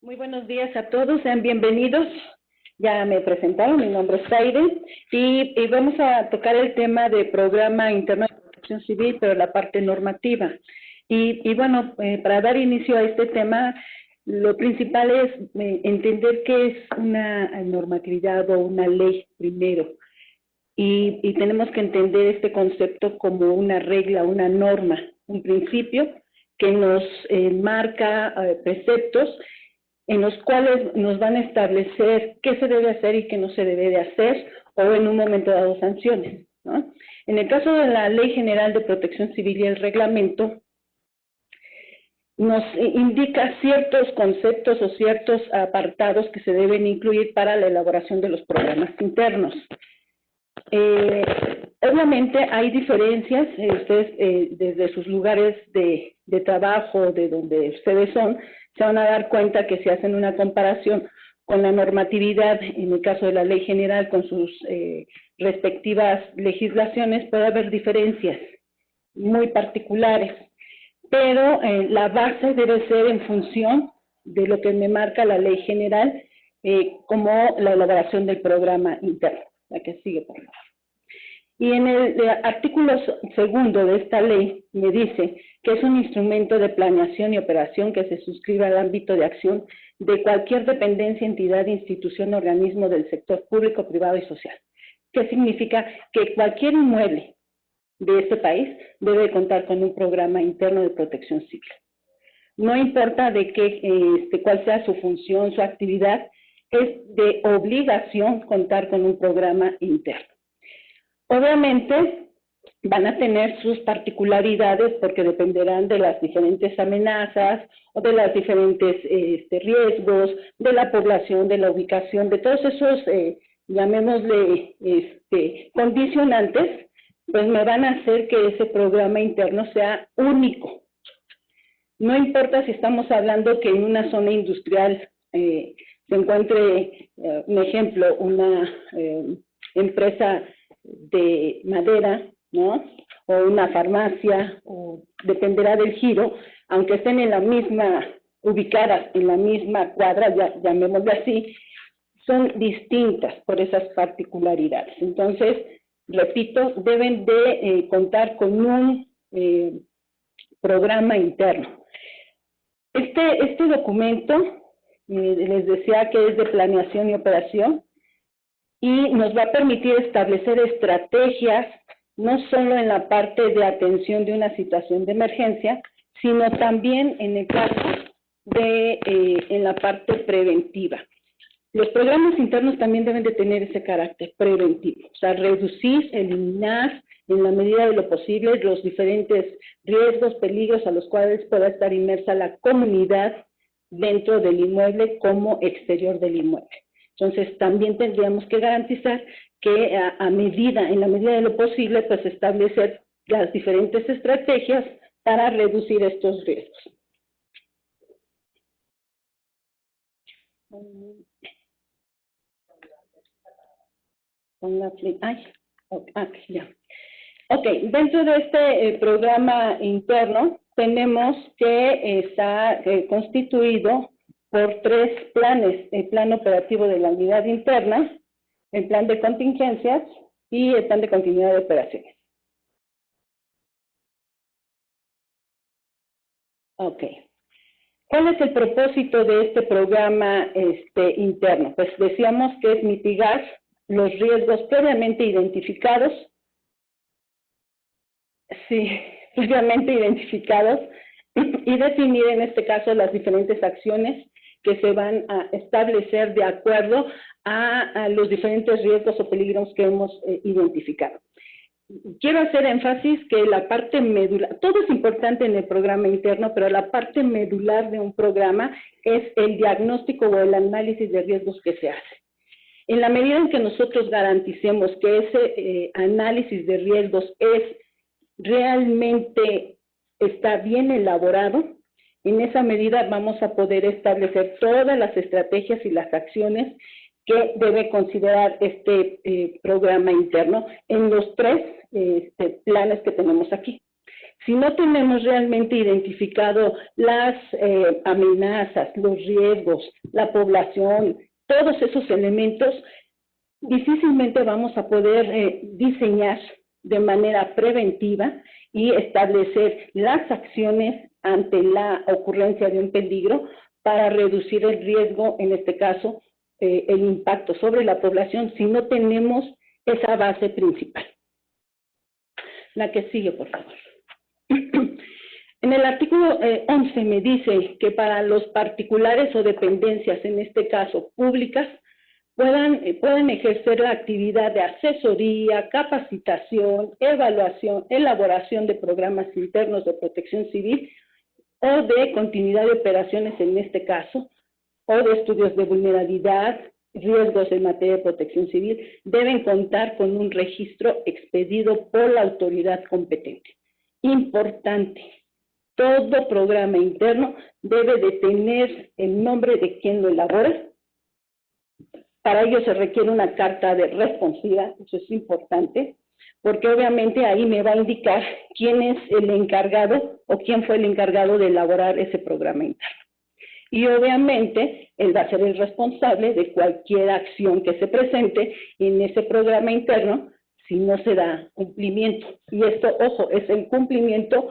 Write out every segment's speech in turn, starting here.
Muy buenos días a todos, sean bienvenidos. Ya me presentaron, mi nombre es Zaire y vamos a tocar el tema de Programa Interno de Protección Civil, pero la parte normativa. Y bueno, para dar inicio a este tema, lo principal es entender qué es una normatividad o una ley primero. Y tenemos que entender este concepto como una regla, una norma, un principio que nos marca preceptos en los cuales nos van a establecer qué se debe hacer y qué no se debe de hacer, o en un momento dado sanciones, ¿no? En el caso de la Ley General de Protección Civil y el reglamento, nos indica ciertos conceptos o ciertos apartados que se deben incluir para la elaboración de los programas internos. Obviamente hay diferencias, ustedes desde sus lugares de trabajo, de donde ustedes son, se van a dar cuenta que si hacen una comparación con la normatividad, en el caso de la Ley General, con sus respectivas legislaciones, puede haber diferencias muy particulares, pero la base debe ser en función de lo que me marca la Ley General, como la elaboración del programa interno. La que sigue, por favor. Y en el artículo segundo de esta ley me dice que es un instrumento de planeación y operación que se suscribe al ámbito de acción de cualquier dependencia, entidad, institución, organismo del sector público, privado y social. ¿Qué significa? Que cualquier inmueble de este país debe contar con un programa interno de protección civil. No importa de qué, cuál sea su función, su actividad, es de obligación contar con un programa interno. Obviamente van a tener sus particularidades porque dependerán de las diferentes amenazas o de los diferentes riesgos, de la población, de la ubicación, de todos esos, llamémosle, condicionantes, pues me van a hacer que ese programa interno sea único. No importa si estamos hablando que en una zona industrial se encuentre, un ejemplo, una empresa de madera, ¿no? O una farmacia, o dependerá del giro, aunque estén en la misma, ubicadas en la misma cuadra, llamémoslo así, son distintas por esas particularidades. Entonces, repito, deben de contar con un programa interno. Este documento, les decía que es de planeación y operación, y nos va a permitir establecer estrategias, no solo en la parte de atención de una situación de emergencia, sino también en el caso de, en la parte preventiva. Los programas internos también deben de tener ese carácter preventivo, o sea, reducir, eliminar, en la medida de lo posible, los diferentes riesgos, peligros a los cuales pueda estar inmersa la comunidad dentro del inmueble como exterior del inmueble. Entonces, también tendríamos que garantizar que en la medida de lo posible, pues establecer las diferentes estrategias para reducir estos riesgos. Ya. Ok, dentro de este programa interno tenemos que está constituido por 3 planes: el plan operativo de la unidad interna, el plan de contingencias y el plan de continuidad de operaciones. Ok. ¿Cuál es el propósito de este programa interno? Pues decíamos que es mitigar los riesgos previamente identificados, y definir en este caso las diferentes acciones que se van a establecer de acuerdo a los diferentes riesgos o peligros que hemos identificado. Quiero hacer énfasis que la parte medular, todo es importante en el programa interno, pero la parte medular de un programa es el diagnóstico o el análisis de riesgos que se hace. En la medida en que nosotros garanticemos que ese análisis de riesgos realmente está bien elaborado, en esa medida vamos a poder establecer todas las estrategias y las acciones que debe considerar este programa interno en los 3 planes que tenemos aquí. Si no tenemos realmente identificado las amenazas, los riesgos, la población, todos esos elementos, difícilmente vamos a poder diseñar de manera preventiva y establecer las acciones ante la ocurrencia de un peligro para reducir el riesgo, en este caso, el impacto sobre la población, si no tenemos esa base principal. La que sigue, por favor. En el artículo 11 me dice que para los particulares o dependencias, en este caso públicas, puedan ejercer la actividad de asesoría, capacitación, evaluación, elaboración de programas internos de protección civil o de continuidad de operaciones en este caso, o de estudios de vulnerabilidad, riesgos en materia de protección civil, deben contar con un registro expedido por la autoridad competente. Importante, todo programa interno debe de tener el nombre de quien lo elabora. Para ello se requiere una carta de responsiva, eso es importante, porque obviamente ahí me va a indicar quién es el encargado o quién fue el encargado de elaborar ese programa interno. Y obviamente él va a ser el responsable de cualquier acción que se presente en ese programa interno si no se da cumplimiento. Y esto, ojo, es el cumplimiento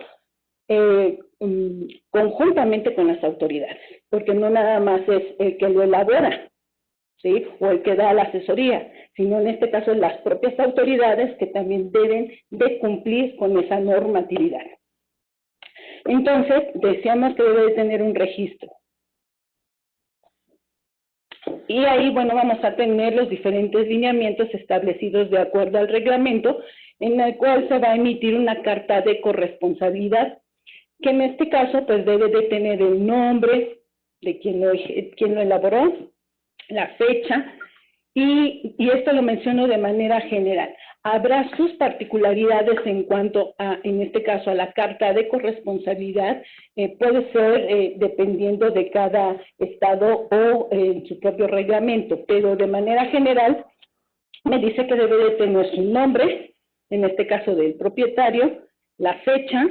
conjuntamente con las autoridades, porque no nada más es el que lo elabora, ¿sí?, o el que da la asesoría, sino en este caso las propias autoridades que también deben de cumplir con esa normatividad. Entonces, decíamos que debe de tener un registro. Y ahí, bueno, vamos a tener los diferentes lineamientos establecidos de acuerdo al reglamento, en el cual se va a emitir una carta de corresponsabilidad, que en este caso, pues debe de tener el nombre de quien lo elaboró, la fecha, y esto lo menciono de manera general. Habrá sus particularidades en cuanto a, en este caso, a la carta de corresponsabilidad, puede ser dependiendo de cada estado o en su propio reglamento, pero de manera general me dice que debe de tener su nombre, en este caso del propietario, la fecha,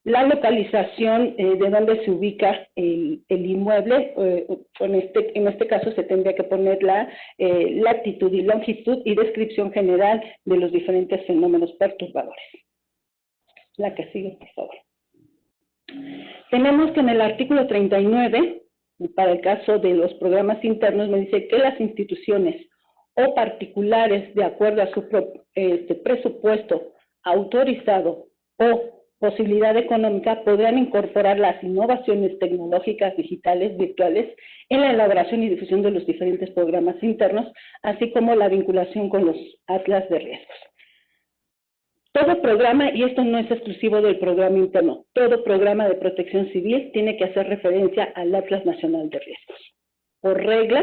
la localización de donde se ubica el inmueble, en este caso se tendría que poner la latitud y longitud y descripción general de los diferentes fenómenos perturbadores. La que sigue, por favor. Tenemos que en el artículo 39, para el caso de los programas internos, me dice que las instituciones o particulares, de acuerdo a su presupuesto autorizado o posibilidad económica, podrán incorporar las innovaciones tecnológicas digitales virtuales en la elaboración y difusión de los diferentes programas internos, así como la vinculación con los atlas de riesgos. Todo programa, y esto no es exclusivo del programa interno, todo programa de protección civil tiene que hacer referencia al Atlas Nacional de Riesgos. Por regla,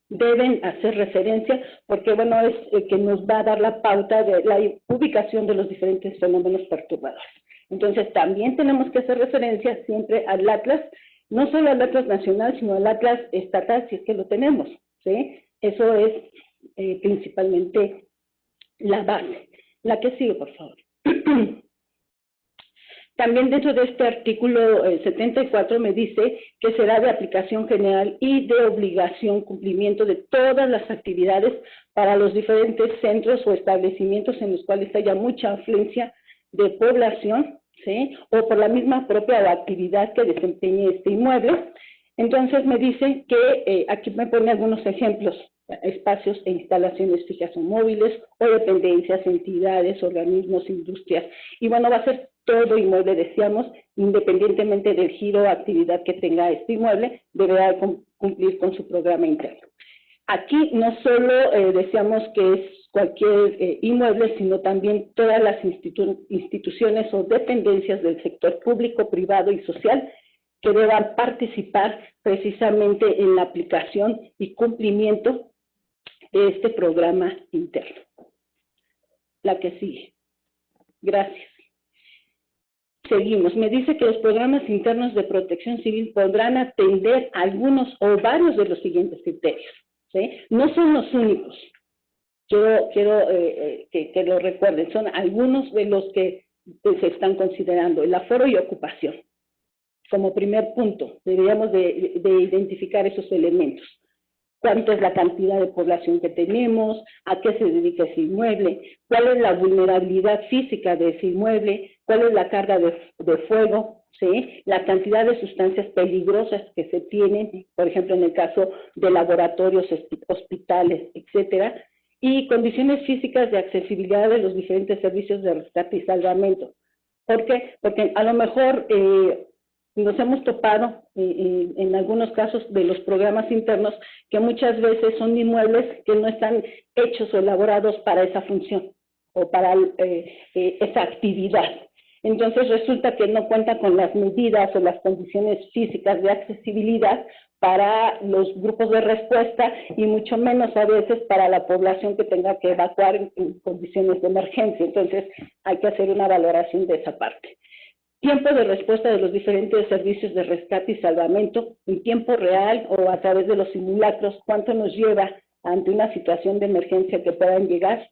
deben hacer referencia, porque bueno, es el que nos va a dar la pauta de la ubicación de los diferentes fenómenos perturbadores. Entonces, también tenemos que hacer referencia siempre al Atlas, no solo al Atlas nacional, sino al Atlas estatal, si es que lo tenemos, ¿sí? Eso es principalmente la base. La que sigue, por favor. También dentro de este artículo 74 me dice que será de aplicación general y de obligación cumplimiento de todas las actividades para los diferentes centros o establecimientos en los cuales haya mucha afluencia de población, ¿sí?, o por la misma propia actividad que desempeñe este inmueble. Entonces me dice que, aquí me pone algunos ejemplos, espacios e instalaciones fijas o móviles, o dependencias, entidades, organismos, industrias, y bueno, va a ser todo inmueble, decíamos, independientemente del giro o actividad que tenga este inmueble, deberá cumplir con su programa interno. Aquí no solo decíamos que es cualquier inmueble, sino también todas las instituciones o dependencias del sector público, privado y social que deban participar precisamente en la aplicación y cumplimiento de este programa interno. La que sigue. Gracias. Seguimos. Me dice que los programas internos de protección civil podrán atender algunos o varios de los siguientes criterios, ¿sí? No son los únicos. Quiero que lo recuerden. Son algunos de los que se están considerando? El aforo y ocupación. Como primer punto, deberíamos de identificar esos elementos. ¿Cuánto es la cantidad de población que tenemos? ¿A qué se dedica ese inmueble? ¿Cuál es la vulnerabilidad física de ese inmueble? ¿Cuál es la carga de fuego? ¿Sí? La cantidad de sustancias peligrosas que se tienen, por ejemplo, en el caso de laboratorios, hospitales, etcétera, y condiciones físicas de accesibilidad de los diferentes servicios de rescate y salvamento. ¿Por qué? Porque a lo mejor nos hemos topado en algunos casos de los programas internos que muchas veces son inmuebles que no están hechos o elaborados para esa función o para esa actividad. Entonces resulta que no cuenta con las medidas o las condiciones físicas de accesibilidad para los grupos de respuesta y mucho menos a veces para la población que tenga que evacuar en condiciones de emergencia. Entonces hay que hacer una valoración de esa parte. Tiempo de respuesta de los diferentes servicios de rescate y salvamento en tiempo real o a través de los simulacros, cuánto nos lleva ante una situación de emergencia que puedan llegar.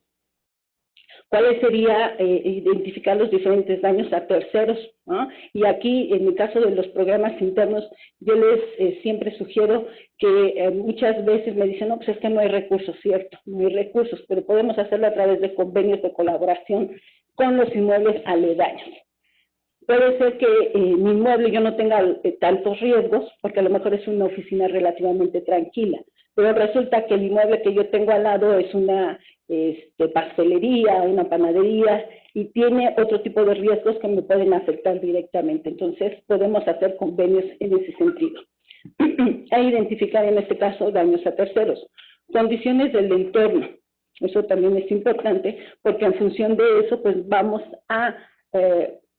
¿Cuál sería identificar los diferentes daños a terceros? ¿No? Y aquí, en el caso de los programas internos, yo les siempre sugiero que muchas veces me dicen, no, pues es que no hay recursos, cierto, no hay recursos, pero podemos hacerlo a través de convenios de colaboración con los inmuebles aledaños. Puede ser que mi inmueble yo no tenga tantos riesgos, porque a lo mejor es una oficina relativamente tranquila, pero resulta que el inmueble que yo tengo al lado es una pastelería, una panadería, y tiene otro tipo de riesgos que me pueden afectar directamente. Entonces, podemos hacer convenios en ese sentido. E identificar en este caso daños a terceros. Condiciones del entorno. Eso también es importante, porque en función de eso, pues vamos a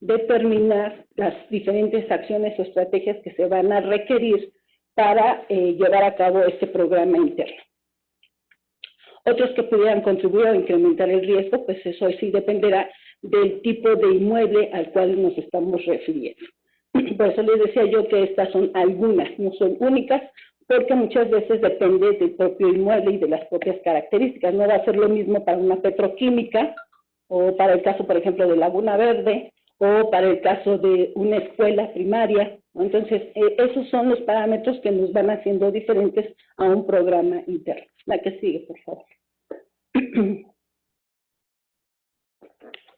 determinar las diferentes acciones o estrategias que se van a requerir para llevar a cabo este programa interno. Otros que pudieran contribuir a incrementar el riesgo, pues eso sí dependerá del tipo de inmueble al cual nos estamos refiriendo. Por eso les decía yo que estas son algunas, no son únicas, porque muchas veces depende del propio inmueble y de las propias características. No va a ser lo mismo para una petroquímica, o para el caso, por ejemplo, de Laguna Verde, o para el caso de una escuela primaria. Entonces, esos son los parámetros que nos van haciendo diferentes a un programa interno. La que sigue, por favor.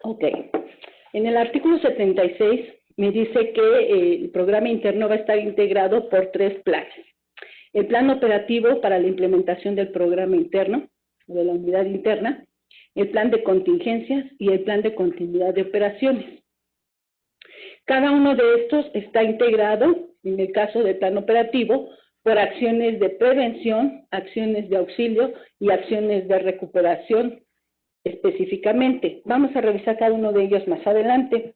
Ok. En el artículo 76 me dice que el programa interno va a estar integrado por 3 planes. El plan operativo para la implementación del programa interno, de la unidad interna, el plan de contingencias y el plan de continuidad de operaciones. Cada uno de estos está integrado, en el caso del plan operativo, por acciones de prevención, acciones de auxilio y acciones de recuperación específicamente. Vamos a revisar cada uno de ellos más adelante.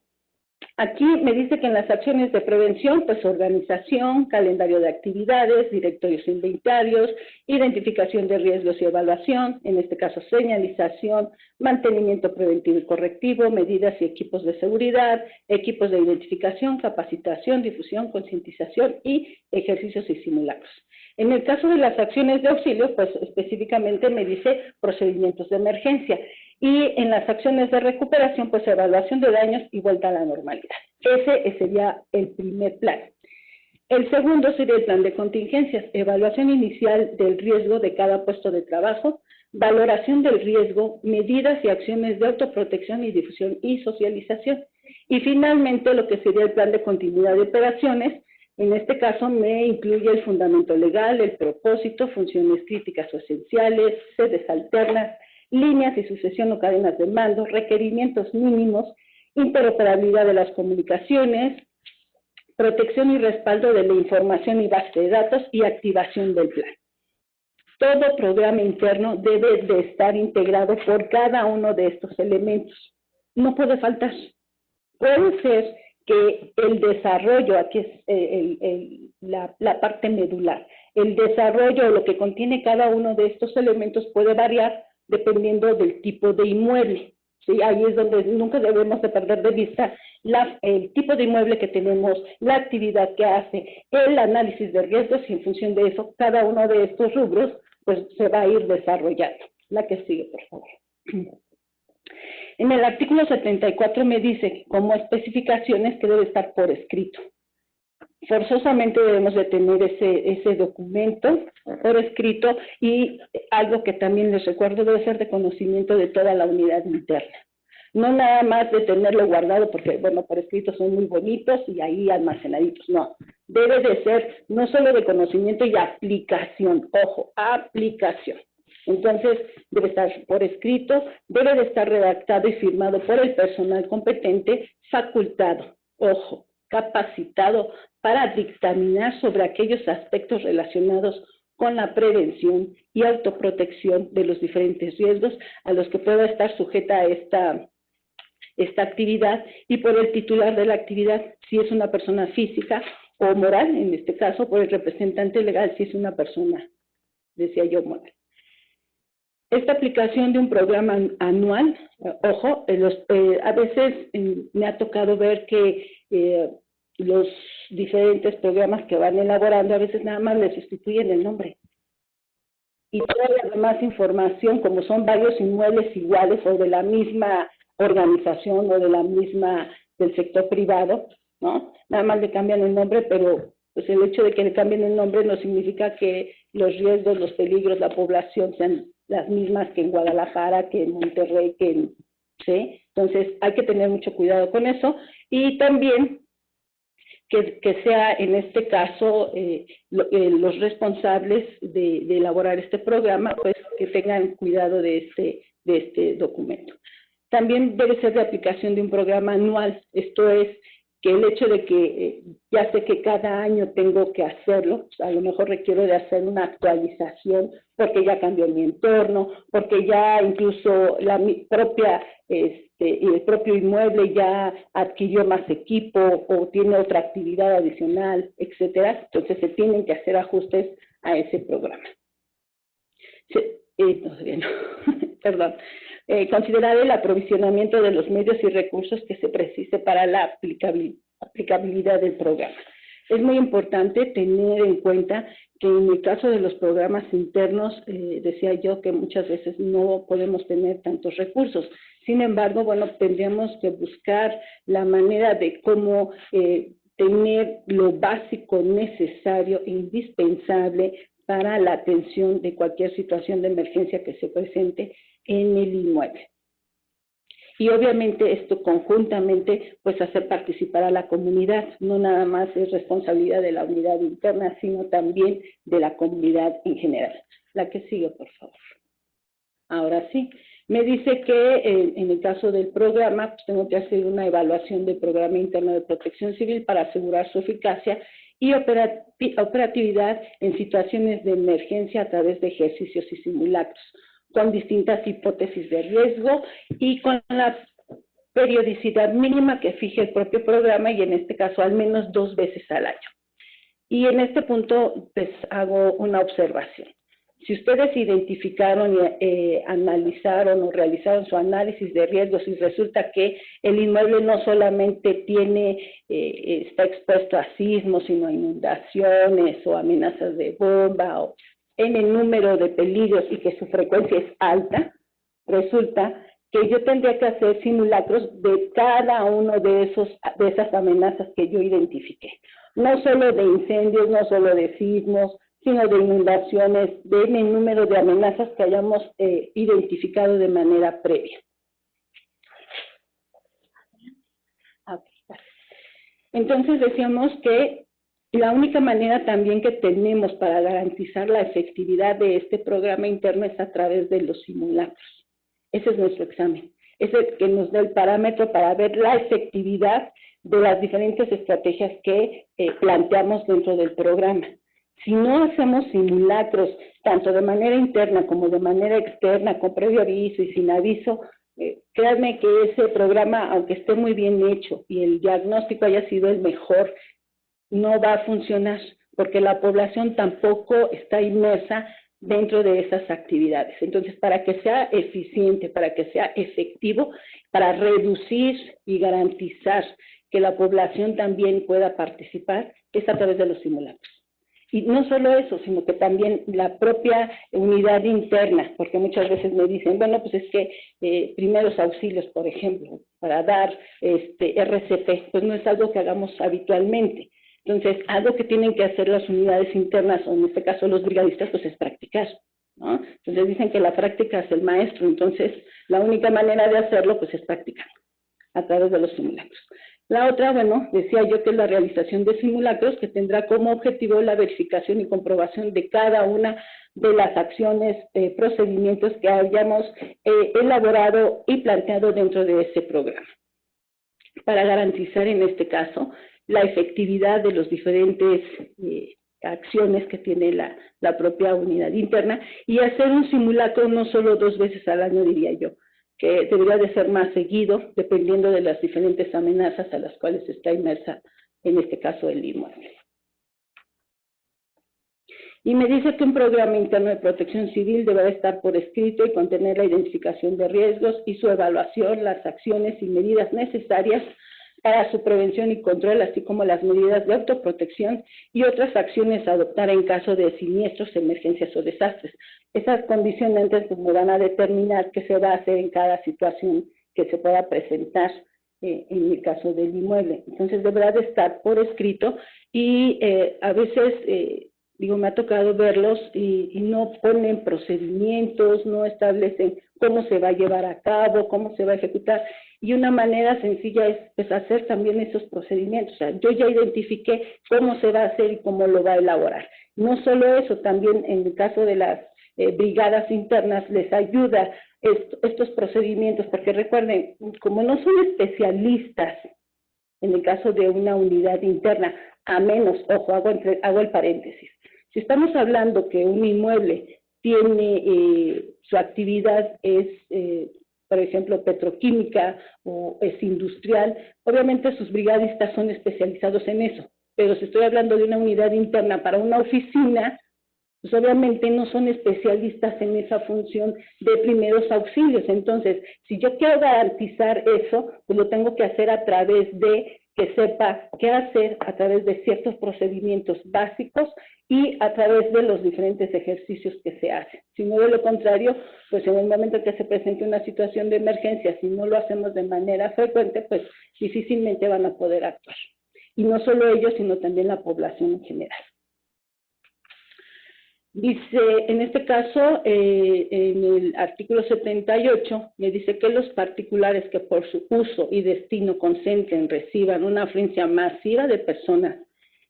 Aquí me dice que en las acciones de prevención, pues organización, calendario de actividades, directorios inventarios, identificación de riesgos y evaluación, en este caso señalización, mantenimiento preventivo y correctivo, medidas y equipos de seguridad, equipos de identificación, capacitación, difusión, concientización y ejercicios y simulacros. En el caso de las acciones de auxilio, pues específicamente me dice procedimientos de emergencia. Y en las acciones de recuperación, pues evaluación de daños y vuelta a la normalidad. Ese sería el primer plan. El segundo sería el plan de contingencias, evaluación inicial del riesgo de cada puesto de trabajo, valoración del riesgo, medidas y acciones de autoprotección y difusión y socialización. Y finalmente lo que sería el plan de continuidad de operaciones, en este caso me incluye el fundamento legal, el propósito, funciones críticas o esenciales, sedes alternas, líneas y sucesión o cadenas de mando, requerimientos mínimos, interoperabilidad de las comunicaciones, protección y respaldo de la información y base de datos y activación del plan. Todo programa interno debe de estar integrado por cada uno de estos elementos. No puede faltar. Puede ser que el desarrollo, aquí es la parte medular, el desarrollo o lo que contiene cada uno de estos elementos puede variar dependiendo del tipo de inmueble. ¿Sí? Ahí es donde nunca debemos de perder de vista el tipo de inmueble que tenemos, la actividad que hace, el análisis de riesgos y en función de eso, cada uno de estos rubros pues se va a ir desarrollando. La que sigue, por favor. En el artículo 74 me dice como especificaciones que debe estar por escrito. Forzosamente debemos de tener ese documento por escrito, y algo que también les recuerdo, debe ser de conocimiento de toda la unidad interna. No nada más de tenerlo guardado porque, bueno, por escrito son muy bonitos y ahí almacenaditos, no. Debe de ser no solo de conocimiento y aplicación, ojo, aplicación. Entonces, debe estar por escrito, debe de estar redactado y firmado por el personal competente, facultado, ojo, capacitado para dictaminar sobre aquellos aspectos relacionados con la prevención y autoprotección de los diferentes riesgos a los que pueda estar sujeta esta actividad, y por el titular de la actividad, si es una persona física o moral, en este caso por el representante legal, si es una persona, decía yo, moral. Esta aplicación de un programa anual, ojo, a veces me ha tocado ver que los diferentes programas que van elaborando, a veces nada más le sustituyen el nombre. Y toda la demás información, como son varios inmuebles iguales o de la misma organización o de la misma del sector privado, ¿no? Nada más le cambian el nombre, pero pues el hecho de que le cambien el nombre no significa que los riesgos, los peligros, la población sean las mismas que en Guadalajara, que en Monterrey, ¿sí? Entonces hay que tener mucho cuidado con eso, y también que sea en este caso los responsables de elaborar este programa, pues que tengan cuidado de este documento. También debe ser de aplicación de un programa anual, esto es, que el hecho de que ya sé que cada año tengo que hacerlo, a lo mejor requiero de hacer una actualización porque ya cambió mi entorno, porque ya incluso el propio inmueble ya adquirió más equipo o tiene otra actividad adicional, etcétera. Entonces se tienen que hacer ajustes a ese programa. Perdón. Considerar el aprovisionamiento de los medios y recursos que se precise para la aplicabilidad del programa. Es muy importante tener en cuenta que en el caso de los programas internos, decía yo que muchas veces no podemos tener tantos recursos. Sin embargo, bueno, tendríamos que buscar la manera de cómo tener lo básico necesario e indispensable para la atención de cualquier situación de emergencia que se presente en el inmueble. Y obviamente esto conjuntamente, pues hacer participar a la comunidad, no nada más es responsabilidad de la unidad interna, sino también de la comunidad en general. La que sigue, por favor. Ahora sí, me dice que en el caso del programa, pues tengo que hacer una evaluación del programa interno de protección civil para asegurar su eficacia y operatividad en situaciones de emergencia a través de ejercicios y simulacros, con distintas hipótesis de riesgo y con la periodicidad mínima que fije el propio programa, y en este caso al menos 2 veces al año. Y en este punto pues hago una observación. Si ustedes identificaron y analizaron o realizaron su análisis de riesgos y resulta que el inmueble no solamente está expuesto a sismos, sino a inundaciones o amenazas de bomba o en el número de peligros y que su frecuencia es alta, resulta que yo tendría que hacer simulacros de cada uno de esas amenazas que yo identifiqué. No solo de incendios, no solo de sismos, sino de inundaciones, de el número de amenazas que hayamos identificado de manera previa. Entonces decíamos que la única manera también que tenemos para garantizar la efectividad de este programa interno es a través de los simulacros. Ese es nuestro examen. Es el que nos da el parámetro para ver la efectividad de las diferentes estrategias que planteamos dentro del programa. Si no hacemos simulacros, tanto de manera interna como de manera externa, con previo aviso y sin aviso, créanme que ese programa, aunque esté muy bien hecho y el diagnóstico haya sido el mejor, no va a funcionar, porque la población tampoco está inmersa dentro de esas actividades. Entonces, para que sea eficiente, para que sea efectivo, para reducir y garantizar que la población también pueda participar, es a través de los simulacros. Y no solo eso, sino que también la propia unidad interna, porque muchas veces me dicen, bueno, pues es que primeros auxilios, por ejemplo, para dar RCP, pues no es algo que hagamos habitualmente. Entonces, algo que tienen que hacer las unidades internas, o en este caso los brigadistas, pues es practicar, ¿no? Entonces dicen que la práctica es el maestro, entonces la única manera de hacerlo, pues es practicar a través de los simulacros. La otra, bueno, decía yo que es la realización de simulacros, que tendrá como objetivo la verificación y comprobación de cada una de las acciones, procedimientos que hayamos elaborado y planteado dentro de ese programa, para garantizar en este caso la efectividad de los diferentes acciones que tiene la propia unidad interna, y hacer un simulacro no solo 2 veces al año, diría yo, que debería de ser más seguido, dependiendo de las diferentes amenazas a las cuales está inmersa, en este caso, el inmueble. Y me dice que un programa interno de protección civil deberá estar por escrito y contener la identificación de riesgos y su evaluación, las acciones y medidas necesarias para su prevención y control, así como las medidas de autoprotección y otras acciones a adoptar en caso de siniestros, emergencias o desastres. Esas condicionantes pues, me van a determinar qué se va a hacer en cada situación que se pueda presentar en el caso del inmueble. Entonces, deberá de estar por escrito y a veces, digo, me ha tocado verlos y no ponen procedimientos, no establecen cómo se va a llevar a cabo, cómo se va a ejecutar. Y una manera sencilla es pues, hacer también esos procedimientos. O sea, yo ya identifiqué cómo se va a hacer y cómo lo va a elaborar. No solo eso, también en el caso de las brigadas internas les ayuda estos procedimientos, porque recuerden, como no son especialistas en el caso de una unidad interna, a menos, ojo, hago el paréntesis, si estamos hablando que un inmueble tiene, su actividad es, por ejemplo, petroquímica o es industrial, obviamente sus brigadistas son especializados en eso, pero si estoy hablando de una unidad interna para una oficina, pues obviamente no son especialistas en esa función de primeros auxilios. Entonces, si yo quiero garantizar eso, pues lo tengo que hacer a través de que sepa qué hacer, a través de ciertos procedimientos básicos y a través de los diferentes ejercicios que se hacen. Si no, de lo contrario, pues en el momento que se presente una situación de emergencia, si no lo hacemos de manera frecuente, pues difícilmente van a poder actuar. Y no solo ellos, sino también la población en general. Dice, en este caso, en el artículo 78, me dice que los particulares que por su uso y destino concentren, reciban una afluencia masiva de personas,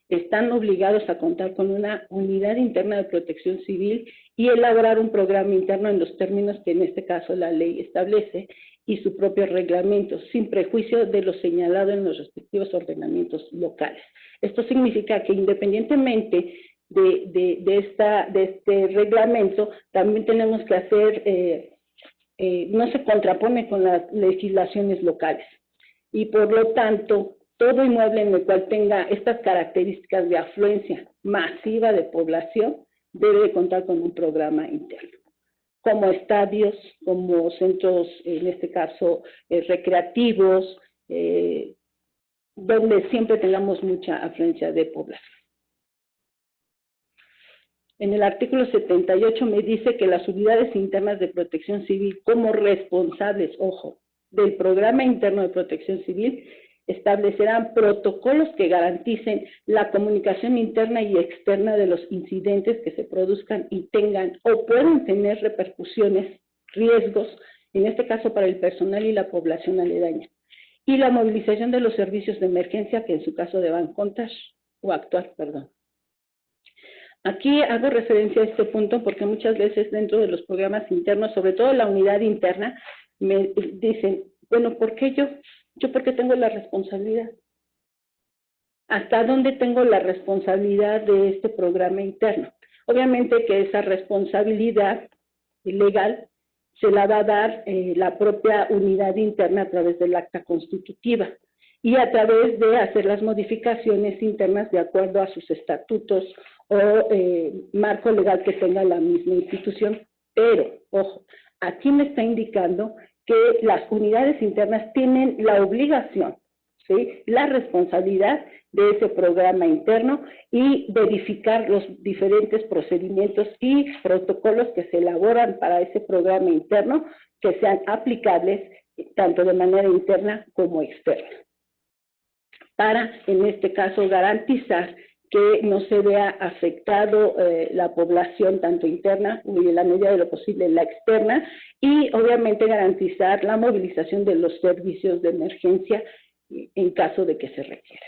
están obligados a contar con una unidad interna de protección civil y elaborar un programa interno en los términos que en este caso la ley establece y su propio reglamento, sin prejuicio de lo señalado en los respectivos ordenamientos locales. Esto significa que independientemente de este reglamento, también tenemos que hacer, no se contrapone con las legislaciones locales. Y por lo tanto, todo inmueble en el cual tenga estas características de afluencia masiva de población debe contar con un programa interno, como estadios, como centros, en este caso, recreativos, donde siempre tengamos mucha afluencia de población. En el artículo 78 me dice que las unidades internas de protección civil como responsables, ojo, del programa interno de protección civil, establecerán protocolos que garanticen la comunicación interna y externa de los incidentes que se produzcan y tengan o puedan tener repercusiones, riesgos, en este caso para el personal y la población aledaña, y la movilización de los servicios de emergencia que en su caso deban contar o actuar, perdón. Aquí hago referencia a este punto porque muchas veces dentro de los programas internos, sobre todo la unidad interna, me dicen, bueno, ¿por qué yo? ¿Yo por qué tengo la responsabilidad? ¿Hasta dónde tengo la responsabilidad de este programa interno? Obviamente que esa responsabilidad legal se la va a dar la propia unidad interna a través del acta constitutiva y a través de hacer las modificaciones internas de acuerdo a sus estatutos o marco legal que tenga la misma institución. Pero, ojo, aquí me está indicando que las unidades internas tienen la obligación, ¿sí?, la responsabilidad de ese programa interno y verificar los diferentes procedimientos y protocolos que se elaboran para ese programa interno que sean aplicables tanto de manera interna como externa, para, en este caso, garantizar que no se vea afectado la población tanto interna y en la medida de lo posible la externa, y obviamente garantizar la movilización de los servicios de emergencia en caso de que se requiera.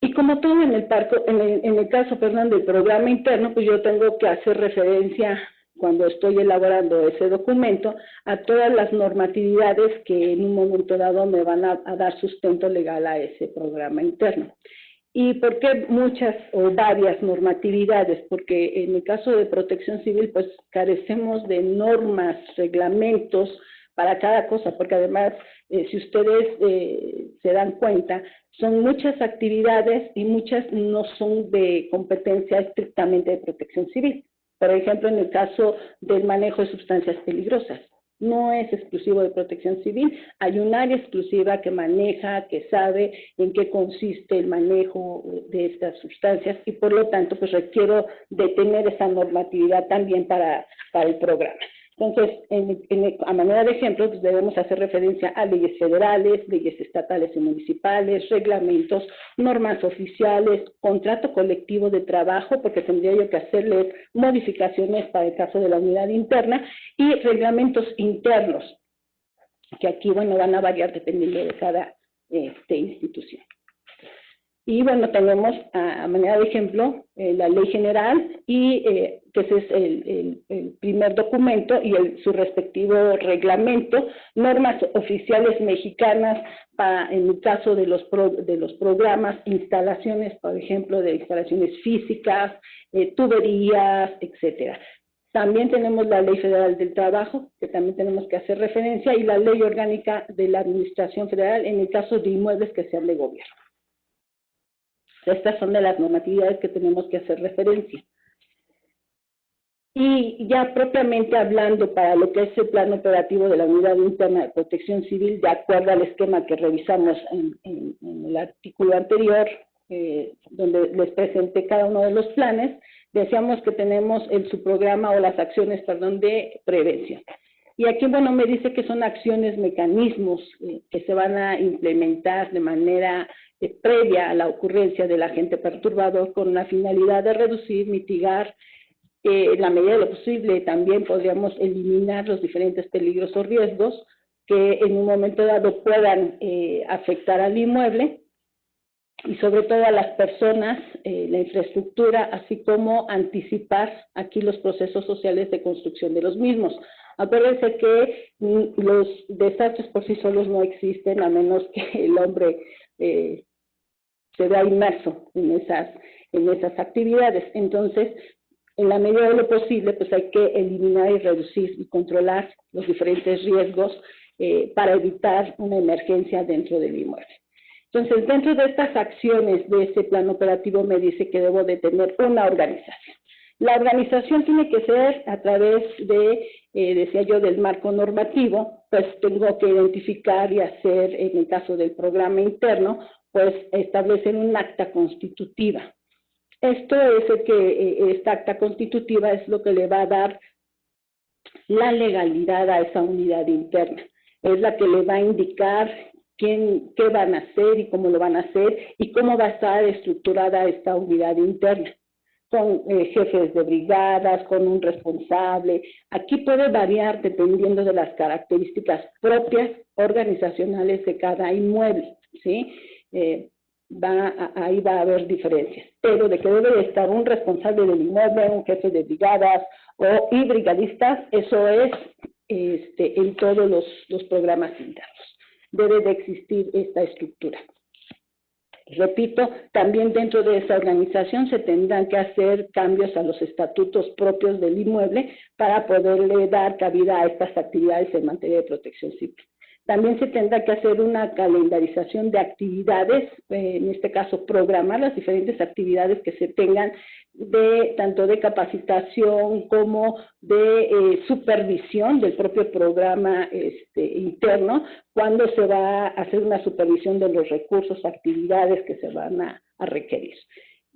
Y como todo en el caso del programa interno, pues yo tengo que hacer referencia, cuando estoy elaborando ese documento, a todas las normatividades que en un momento dado me van a dar sustento legal a ese programa interno. ¿Y por qué muchas o varias normatividades? Porque en el caso de Protección Civil, pues carecemos de normas, reglamentos para cada cosa, porque además, si ustedes se dan cuenta, son muchas actividades y muchas no son de competencia estrictamente de Protección Civil. Por ejemplo, en el caso del manejo de sustancias peligrosas, no es exclusivo de Protección Civil, hay un área exclusiva que maneja, que sabe en qué consiste el manejo de estas sustancias y por lo tanto pues requiero de tener esa normatividad también para el programa. Entonces, a manera de ejemplo, pues debemos hacer referencia a leyes federales, leyes estatales y municipales, reglamentos, normas oficiales, contrato colectivo de trabajo, porque tendría yo que hacerles modificaciones para el caso de la unidad interna, y reglamentos internos, que aquí, bueno, van a variar dependiendo de cada institución. Y bueno, tenemos a manera de ejemplo la ley general y que ese es el primer documento y su respectivo reglamento, normas oficiales mexicanas en el caso de los programas, instalaciones, por ejemplo, de instalaciones físicas, tuberías, etcétera. También tenemos la Ley Federal del Trabajo, que también tenemos que hacer referencia, y la Ley Orgánica de la Administración Federal en el caso de inmuebles que sean de gobierno. Estas son de las normatividades que tenemos que hacer referencia. Y ya propiamente hablando para lo que es el plan operativo de la Unidad Interna de Protección Civil, de acuerdo al esquema que revisamos en el artículo anterior, donde les presenté cada uno de los planes, decíamos que tenemos el subprograma o las acciones, de prevención. Y aquí, bueno, me dice que son acciones, mecanismos que se van a implementar de manera previa a la ocurrencia del agente perturbador con la finalidad de reducir, mitigar, en la medida de lo posible también podríamos eliminar los diferentes peligros o riesgos que en un momento dado puedan afectar al inmueble y sobre todo a las personas, la infraestructura, así como anticipar aquí los procesos sociales de construcción de los mismos. Acuérdense que los desastres por sí solos no existen a menos que el hombre se vea inmerso en esas actividades. Entonces, en la medida de lo posible, pues hay que eliminar y reducir y controlar los diferentes riesgos para evitar una emergencia dentro del inmueble. Entonces, dentro de estas acciones de ese plan operativo me dice que debo de tener una organización. La organización tiene que ser a través de, decía yo, del marco normativo, pues tengo que identificar y hacer, en el caso del programa interno, pues establecer un acta constitutiva. Esto es esta acta constitutiva es lo que le va a dar la legalidad a esa unidad interna. Es la que le va a indicar qué van a hacer y cómo lo van a hacer y cómo va a estar estructurada esta unidad interna, con jefes de brigadas, con un responsable. Aquí puede variar dependiendo de las características propias organizacionales de cada inmueble, ¿sí? Ahí va a haber diferencias, pero de que debe de estar un responsable del inmueble, un jefe de brigadas y brigadistas, eso es en todos los programas internos. Debe de existir esta estructura. Repito, también dentro de esa organización se tendrán que hacer cambios a los estatutos propios del inmueble para poderle dar cabida a estas actividades en materia de protección civil. También se tendrá que hacer una calendarización de actividades, en este caso programar las diferentes actividades que se tengan tanto de capacitación como de supervisión del propio programa interno, cuando se va a hacer una supervisión de los recursos, actividades que se van a requerir.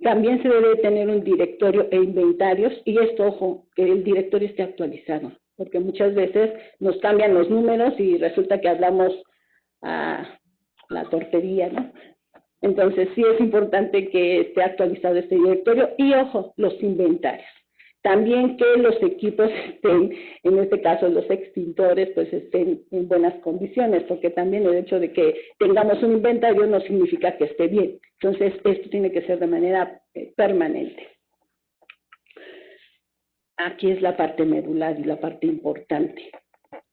También se debe tener un directorio e inventarios, y esto, ojo, que el directorio esté actualizado, porque muchas veces nos cambian los números y resulta que hablamos a la tortería, ¿no? Entonces sí es importante que esté actualizado este directorio y, ojo, los inventarios. También que los equipos estén, en este caso los extintores, pues estén en buenas condiciones, porque también el hecho de que tengamos un inventario no significa que esté bien. Entonces, esto tiene que ser de manera permanente. Aquí es la parte medular y la parte importante.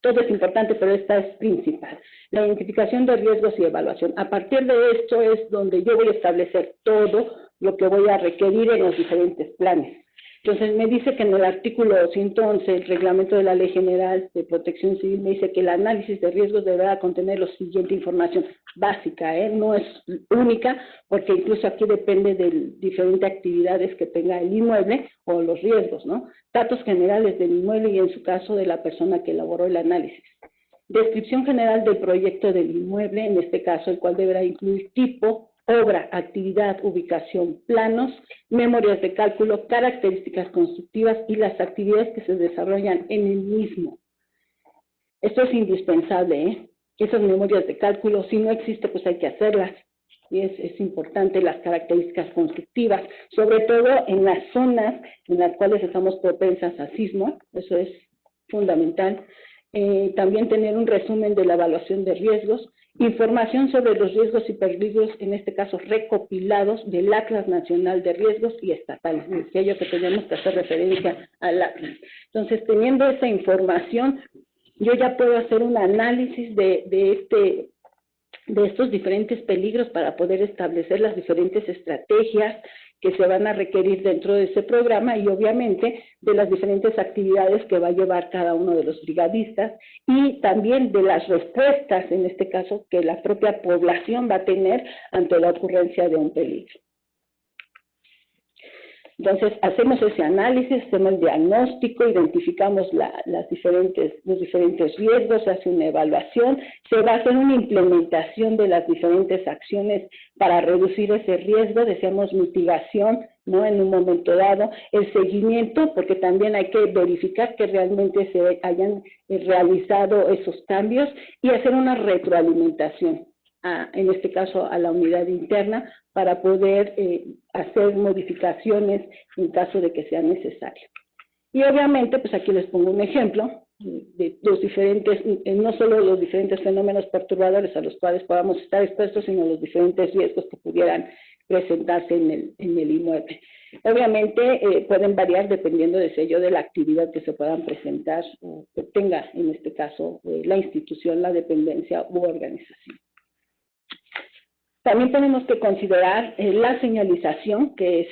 Todo es importante, pero esta es principal. La identificación de riesgos y evaluación. A partir de esto es donde yo voy a establecer todo lo que voy a requerir en los diferentes planes. Entonces, me dice que en el artículo 111, el reglamento de la Ley General de Protección Civil, me dice que el análisis de riesgos deberá contener la siguiente información básica, no es única, porque incluso aquí depende de diferentes actividades que tenga el inmueble o los riesgos, ¿no? Datos generales del inmueble y, en su caso, de la persona que elaboró el análisis. Descripción general del proyecto del inmueble, en este caso, el cual deberá incluir tipo, obra, actividad, ubicación, planos, memorias de cálculo, características constructivas y las actividades que se desarrollan en el mismo. Esto es indispensable, Esas memorias de cálculo, si no existe, pues hay que hacerlas. Y es importante las características constructivas, sobre todo en las zonas en las cuales estamos propensas a sismo, eso es fundamental. También tener un resumen de la evaluación de riesgos, información sobre los riesgos y peligros, en este caso recopilados del Atlas Nacional de Riesgos y Estatales. Decía yo que tenemos que hacer referencia al Atlas. Entonces, teniendo esa información, yo ya puedo hacer un análisis de estos diferentes peligros para poder establecer las diferentes estrategias que se van a requerir dentro de ese programa y, obviamente, de las diferentes actividades que va a llevar cada uno de los brigadistas y también de las respuestas, en este caso, que la propia población va a tener ante la ocurrencia de un peligro. Entonces, hacemos ese análisis, hacemos el diagnóstico, identificamos los diferentes riesgos, se hace una evaluación, se va a hacer una implementación de las diferentes acciones para reducir ese riesgo, decíamos mitigación, ¿no? En un momento dado, el seguimiento, porque también hay que verificar que realmente se hayan realizado esos cambios y hacer una retroalimentación. En este caso a la unidad interna, para poder hacer modificaciones en caso de que sea necesario. Y obviamente, pues aquí les pongo un ejemplo de los diferentes, no solo los diferentes fenómenos perturbadores a los cuales podamos estar expuestos, sino los diferentes riesgos que pudieran presentarse en el inmueble. Obviamente pueden variar dependiendo de sello de la actividad que se puedan presentar o que tenga, en este caso, la institución, la dependencia u organización. También tenemos que considerar la señalización, que es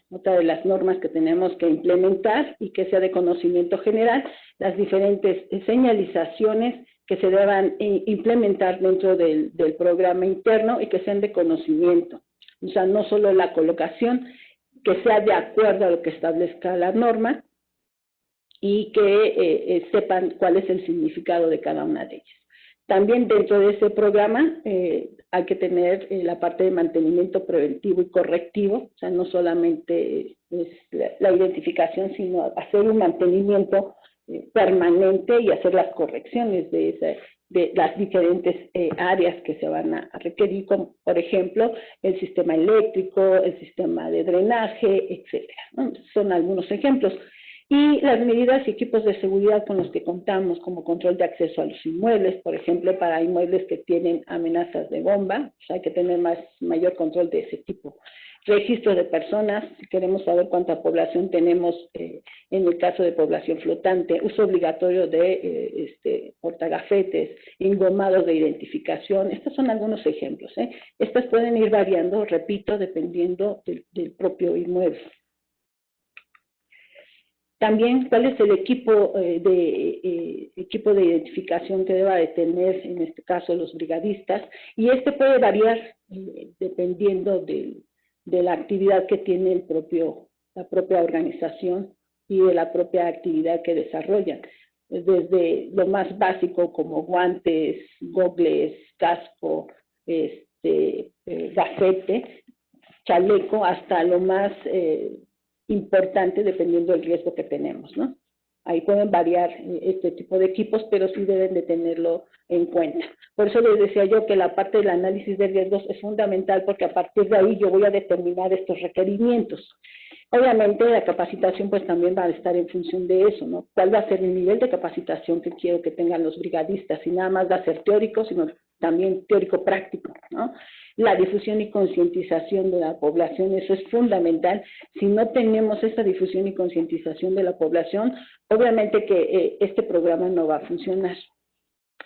otra de las normas que tenemos que implementar y que sea de conocimiento general, las diferentes señalizaciones que se deban implementar dentro del programa interno y que sean de conocimiento. O sea, no solo la colocación, que sea de acuerdo a lo que establezca la norma y que sepan cuál es el significado de cada una de ellas. También dentro de ese programa hay que tener la parte de mantenimiento preventivo y correctivo, o sea, no solamente es la identificación, sino hacer un mantenimiento permanente y hacer las correcciones de las diferentes áreas que se van a requerir, como por ejemplo el sistema eléctrico, el sistema de drenaje, etcétera, ¿no? Son algunos ejemplos. Y las medidas y equipos de seguridad con los que contamos, como control de acceso a los inmuebles, por ejemplo, para inmuebles que tienen amenazas de bomba, pues hay que tener mayor control de ese tipo. Registro de personas, si queremos saber cuánta población tenemos en el caso de población flotante, uso obligatorio de portagafetes, engomados de identificación, estos son algunos ejemplos. Estas pueden ir variando, repito, dependiendo del propio inmueble. También, ¿cuál es el equipo equipo de identificación que deba de tener, en este caso, los brigadistas? Y este puede variar dependiendo de la actividad que tiene la propia organización y de la propia actividad que desarrollan. Desde lo más básico como guantes, gogles, casco, gafete, chaleco, hasta lo más importante dependiendo del riesgo que tenemos, ¿no? Ahí pueden variar este tipo de equipos, pero sí deben de tenerlo en cuenta. Por eso les decía yo que la parte del análisis de riesgos es fundamental, porque a partir de ahí yo voy a determinar estos requerimientos. Obviamente la capacitación pues también va a estar en función de eso, ¿no? ¿Cuál va a ser el nivel de capacitación que quiero que tengan los brigadistas? Y nada más va a ser teórico, sino también teórico-práctico, ¿no? La difusión y concientización de la población, eso es fundamental. Si no tenemos esta difusión y concientización de la población, obviamente que este programa no va a funcionar.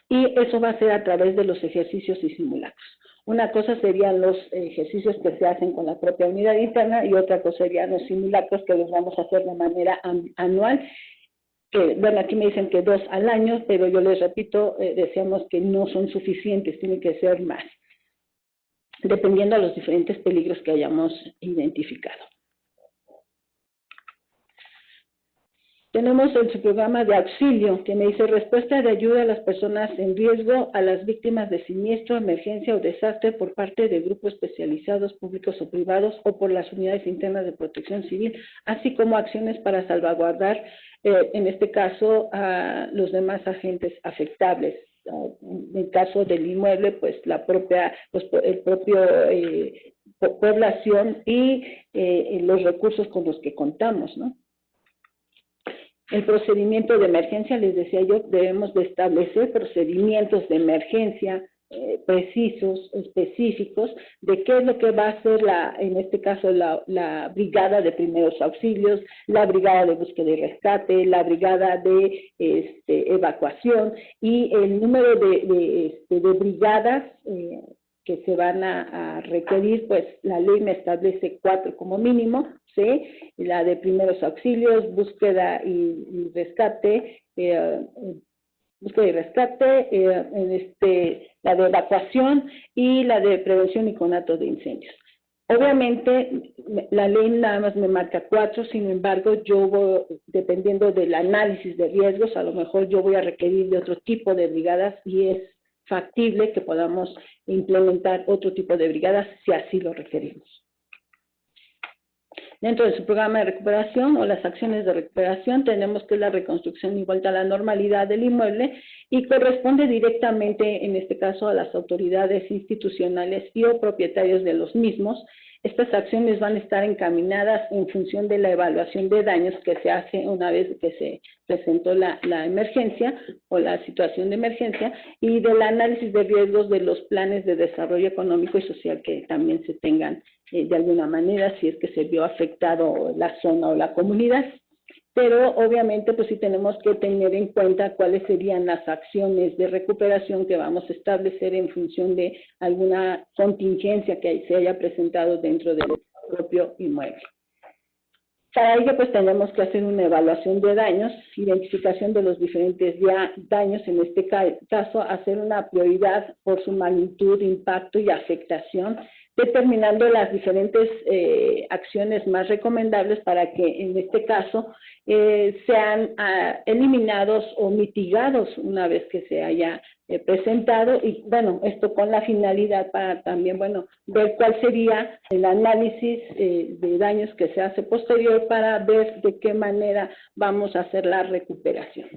Y eso va a ser a través de los ejercicios y simulacros. Una cosa serían los ejercicios que se hacen con la propia unidad interna y otra cosa serían los simulacros que los vamos a hacer de manera anual. Bueno, aquí me dicen que 2 al año, pero yo les repito, decíamos que no son suficientes, tienen que ser más, dependiendo de los diferentes peligros que hayamos identificado. Tenemos el subprograma de auxilio, que me dice respuesta de ayuda a las personas en riesgo, a las víctimas de siniestro, emergencia o desastre por parte de grupos especializados, públicos o privados, o por las unidades internas de protección civil, así como acciones para salvaguardar, en este caso, a los demás agentes afectables. En el caso del inmueble, pues la propia, el propio población y los recursos con los que contamos, ¿no? El procedimiento de emergencia, les decía yo, debemos de establecer procedimientos de emergencia precisos, específicos, de qué es lo que va a hacer, en este caso, la brigada de primeros auxilios, la brigada de búsqueda y rescate, la brigada de evacuación y el número de brigadas que se van a requerir, pues la ley me establece 4 como mínimo, ¿sí? La de primeros auxilios, búsqueda y rescate, la de evacuación y la de prevención y conato de incendios. Obviamente, la ley nada más me marca 4, sin embargo, yo voy, dependiendo del análisis de riesgos, a lo mejor yo voy a requerir de otro tipo de brigadas y es factible que podamos implementar otro tipo de brigadas si así lo requerimos. Dentro de su programa de recuperación o las acciones de recuperación tenemos que la reconstrucción y vuelta a la normalidad del inmueble y corresponde directamente, en este caso, a las autoridades institucionales y o propietarios de los mismos. Estas acciones van a estar encaminadas en función de la evaluación de daños que se hace una vez que se presentó la emergencia o la situación de emergencia y del análisis de riesgos de los planes de desarrollo económico y social que también se tengan de alguna manera si es que se vio afectado la zona o la comunidad. Pero obviamente pues sí tenemos que tener en cuenta cuáles serían las acciones de recuperación que vamos a establecer en función de alguna contingencia que se haya presentado dentro del propio inmueble. Para ello pues tenemos que hacer una evaluación de daños, identificación de los diferentes daños, en este caso hacer una prioridad por su magnitud, impacto y afectación, determinando las diferentes acciones más recomendables para que en este caso sean eliminados o mitigados una vez que se haya presentado y bueno, esto con la finalidad para también, bueno, ver cuál sería el análisis de daños que se hace posterior para ver de qué manera vamos a hacer la recuperación.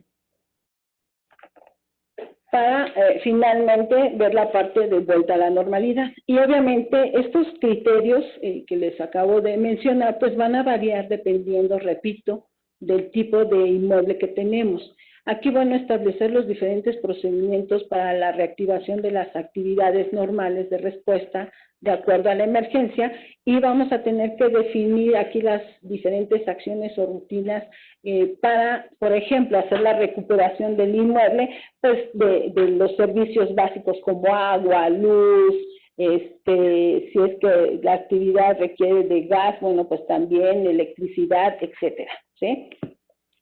Para finalmente ver la parte de vuelta a la normalidad. Y obviamente estos criterios que les acabo de mencionar, pues van a variar dependiendo, repito, del tipo de inmueble que tenemos. Aquí van a establecer los diferentes procedimientos para la reactivación de las actividades normales de respuesta de acuerdo a la emergencia y vamos a tener que definir aquí las diferentes acciones o rutinas para, por ejemplo, hacer la recuperación del inmueble, pues de los servicios básicos como agua, luz, si es que la actividad requiere de gas, bueno, pues también electricidad, etcétera, ¿sí?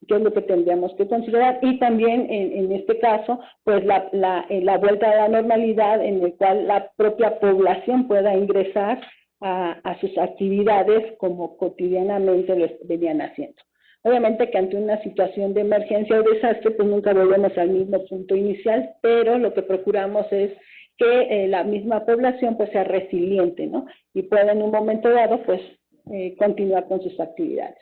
qué es lo que tendríamos que considerar, y también en este caso, pues la vuelta a la normalidad en el cual la propia población pueda ingresar a sus actividades como cotidianamente lo venían haciendo. Obviamente que ante una situación de emergencia o desastre, pues nunca volvemos al mismo punto inicial, pero lo que procuramos es que la misma población pues sea resiliente, ¿no? Y pueda en un momento dado pues continuar con sus actividades.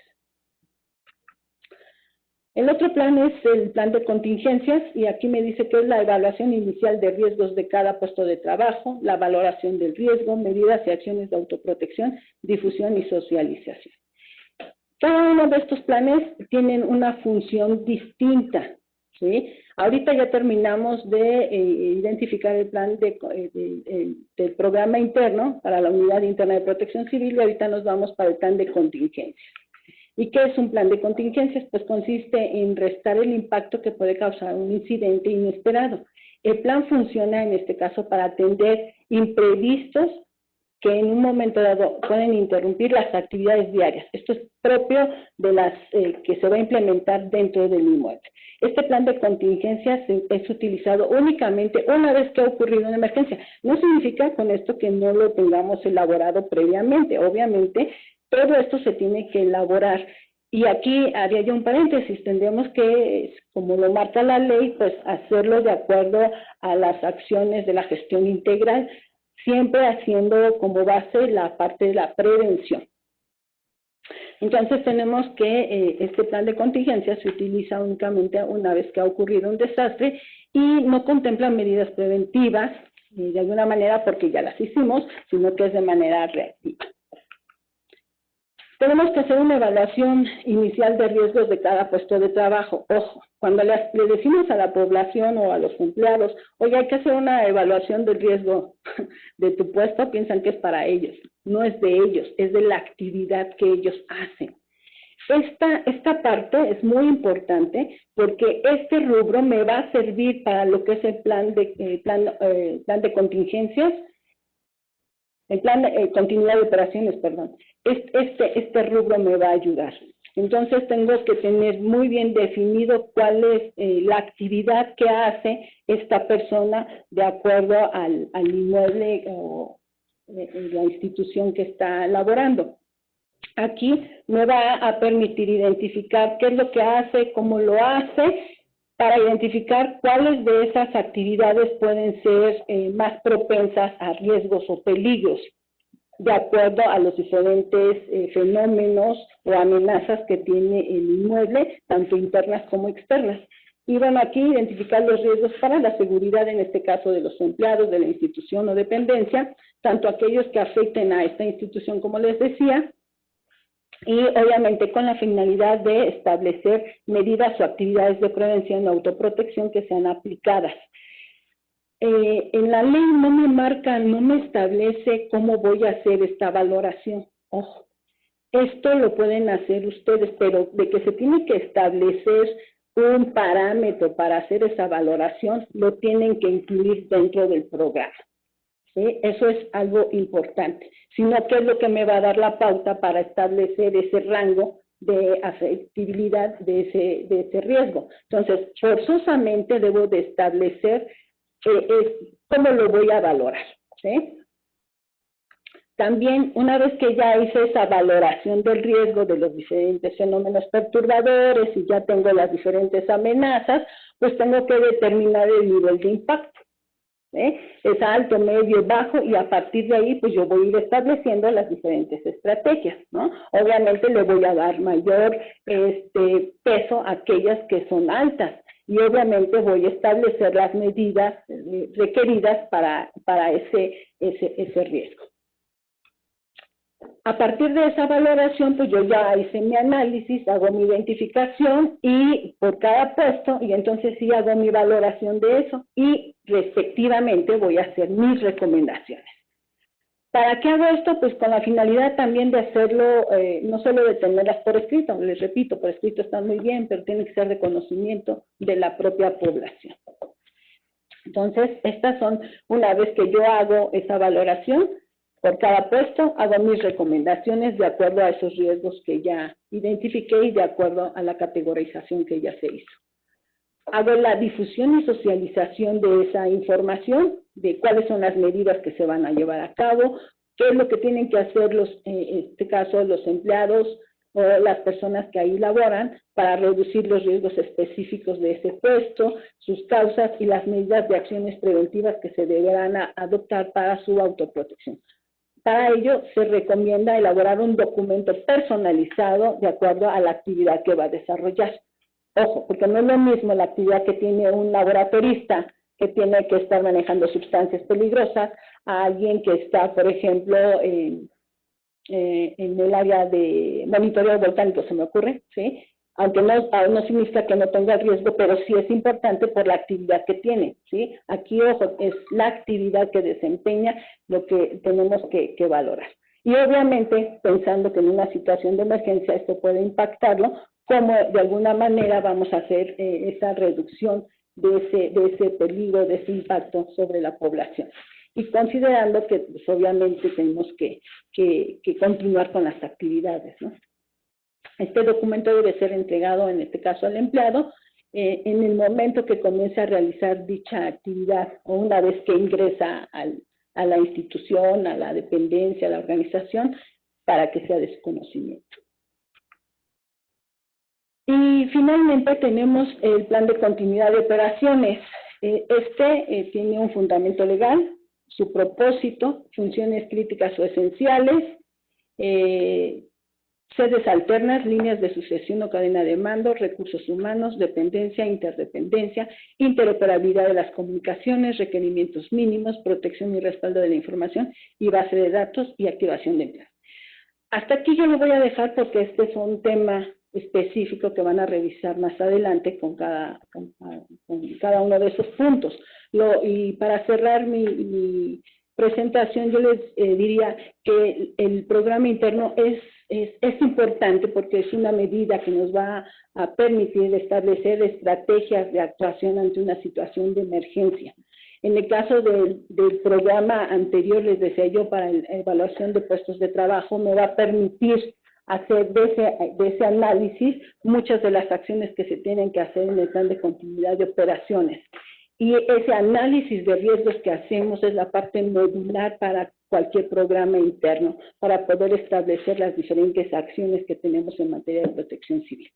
El otro plan es el plan de contingencias, y aquí me dice que es la evaluación inicial de riesgos de cada puesto de trabajo, la valoración del riesgo, medidas y acciones de autoprotección, difusión y socialización. Cada uno de estos planes tienen una función distinta, ¿sí? Ahorita ya terminamos de identificar el plan del programa interno para la Unidad Interna de Protección Civil, y ahorita nos vamos para el plan de contingencias. ¿Y qué es un plan de contingencias? Pues consiste en restar el impacto que puede causar un incidente inesperado. El plan funciona en este caso para atender imprevistos que en un momento dado pueden interrumpir las actividades diarias. Esto es propio de las que se va a implementar dentro del inmueble. Este plan de contingencias es utilizado únicamente una vez que ha ocurrido una emergencia. No significa con esto que no lo tengamos elaborado previamente. Obviamente, todo esto se tiene que elaborar. Y aquí haría yo un paréntesis, tendríamos que, como lo marca la ley, pues hacerlo de acuerdo a las acciones de la gestión integral, siempre haciendo como base la parte de la prevención. Entonces tenemos que este plan de contingencia se utiliza únicamente una vez que ha ocurrido un desastre y no contempla medidas preventivas de alguna manera porque ya las hicimos, sino que es de manera reactiva. Tenemos que hacer una evaluación inicial de riesgos de cada puesto de trabajo. Ojo, cuando le decimos a la población o a los empleados, oye, hay que hacer una evaluación del riesgo de tu puesto, piensan que es para ellos. No es de ellos, es de la actividad que ellos hacen. Esta parte es muy importante porque este rubro me va a servir para lo que es el plan de contingencias, el plan de continuidad de operaciones, perdón. Este rubro me va a ayudar. Entonces tengo que tener muy bien definido cuál es la actividad que hace esta persona de acuerdo al inmueble o la institución que está elaborando. Aquí me va a permitir identificar qué es lo que hace, cómo lo hace, para identificar cuáles de esas actividades pueden ser más propensas a riesgos o peligros, de acuerdo a los diferentes fenómenos o amenazas que tiene el inmueble, tanto internas como externas. Y bueno, aquí identificar los riesgos para la seguridad, en este caso de los empleados de la institución o dependencia, tanto aquellos que afecten a esta institución, como les decía, y obviamente con la finalidad de establecer medidas o actividades de prevención y autoprotección que sean aplicadas. En la ley no me marca, no me establece cómo voy a hacer esta valoración. Ojo, esto lo pueden hacer ustedes, pero de que se tiene que establecer un parámetro para hacer esa valoración, lo tienen que incluir dentro del programa. ¿Sí? Eso es algo importante, sino que es lo que me va a dar la pauta para establecer ese rango de afectibilidad de ese riesgo. Entonces, forzosamente debo de establecer cómo lo voy a valorar, ¿sí? También, una vez que ya hice esa valoración del riesgo de los diferentes fenómenos perturbadores y ya tengo las diferentes amenazas, pues tengo que determinar el nivel de impacto. Es alto, medio, bajo, y a partir de ahí pues yo voy a ir estableciendo las diferentes estrategias, ¿no? Obviamente le voy a dar mayor peso a aquellas que son altas y obviamente voy a establecer las medidas requeridas para ese riesgo. A partir de esa valoración, pues yo ya hice mi análisis, hago mi identificación y por cada puesto, y entonces sí hago mi valoración de eso y respectivamente voy a hacer mis recomendaciones. ¿Para qué hago esto? Pues con la finalidad también de hacerlo, no solo de tenerlas por escrito, les repito, por escrito están muy bien, pero tiene que ser de conocimiento de la propia población. Entonces, estas son, una vez que yo hago esa valoración, Por cada puesto hago mis recomendaciones de acuerdo a esos riesgos que ya identifiqué y de acuerdo a la categorización que ya se hizo. Hago la difusión y socialización de esa información, de cuáles son las medidas que se van a llevar a cabo, qué es lo que tienen que hacer en este caso los empleados o las personas que ahí laboran para reducir los riesgos específicos de ese puesto, sus causas y las medidas de acciones preventivas que se deberán adoptar para su autoprotección. Para ello, se recomienda elaborar un documento personalizado de acuerdo a la actividad que va a desarrollar. Ojo, porque no es lo mismo la actividad que tiene un laboratorista que tiene que estar manejando sustancias peligrosas a alguien que está, por ejemplo, en el área de monitoreo volcánico, se me ocurre, ¿sí? Aunque no significa que no tenga riesgo, pero sí es importante por la actividad que tiene, ¿sí? Aquí, ojo, es la actividad que desempeña lo que tenemos que valorar. Y obviamente, pensando que en una situación de emergencia esto puede impactarlo, cómo de alguna manera vamos a hacer esa reducción de ese peligro, de ese impacto sobre la población. Y considerando que pues, obviamente tenemos que continuar con las actividades, ¿no? Este documento debe ser entregado, en este caso al empleado, en el momento que comience a realizar dicha actividad o una vez que ingresa a la institución, a la dependencia, a la organización, para que sea de su conocimiento. Y finalmente tenemos el plan de continuidad de operaciones. Tiene un fundamento legal, su propósito, funciones críticas o esenciales, sedes alternas, líneas de sucesión o cadena de mando, recursos humanos, dependencia, interdependencia, interoperabilidad de las comunicaciones, requerimientos mínimos, protección y respaldo de la información y base de datos y activación de empleados. Hasta aquí yo lo voy a dejar porque este es un tema específico que van a revisar más adelante con cada uno de esos puntos. Y para cerrar mi presentación, yo les diría que el programa interno es importante porque es una medida que nos va a permitir establecer estrategias de actuación ante una situación de emergencia. En el caso del programa anterior, les decía yo, para la evaluación de puestos de trabajo, me va a permitir hacer de ese análisis muchas de las acciones que se tienen que hacer en el plan de continuidad de operaciones. Y ese análisis de riesgos que hacemos es la parte modular para cualquier programa interno, para poder establecer las diferentes acciones que tenemos en materia de protección civil.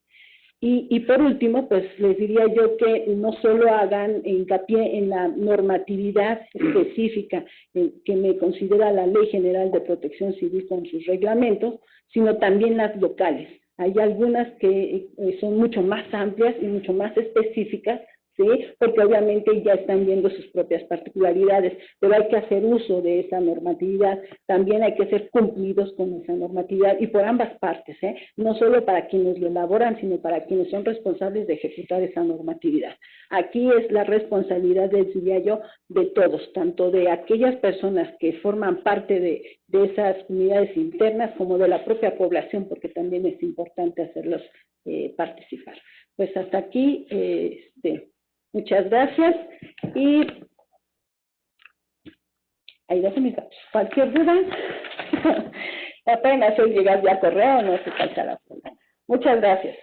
Y por último, pues les diría yo que no solo hagan hincapié en la normatividad específica que me considera la Ley General de Protección Civil con sus reglamentos, sino también las locales. Hay algunas que son mucho más amplias y mucho más específicas, ¿sí? Porque obviamente ya están viendo sus propias particularidades, pero hay que hacer uso de esa normatividad, también hay que ser cumplidos con esa normatividad y por ambas partes, no solo para quienes lo elaboran, sino para quienes son responsables de ejecutar esa normatividad. Aquí es la responsabilidad, diría yo, de todos, tanto de aquellas personas que forman parte de esas unidades internas como de la propia población, porque también es importante hacerlos participar. Pues hasta aquí, muchas gracias y ahí dejo mis datos. Cualquier duda, apenas hoy llegar ya correo, no se falta la forma. Muchas gracias.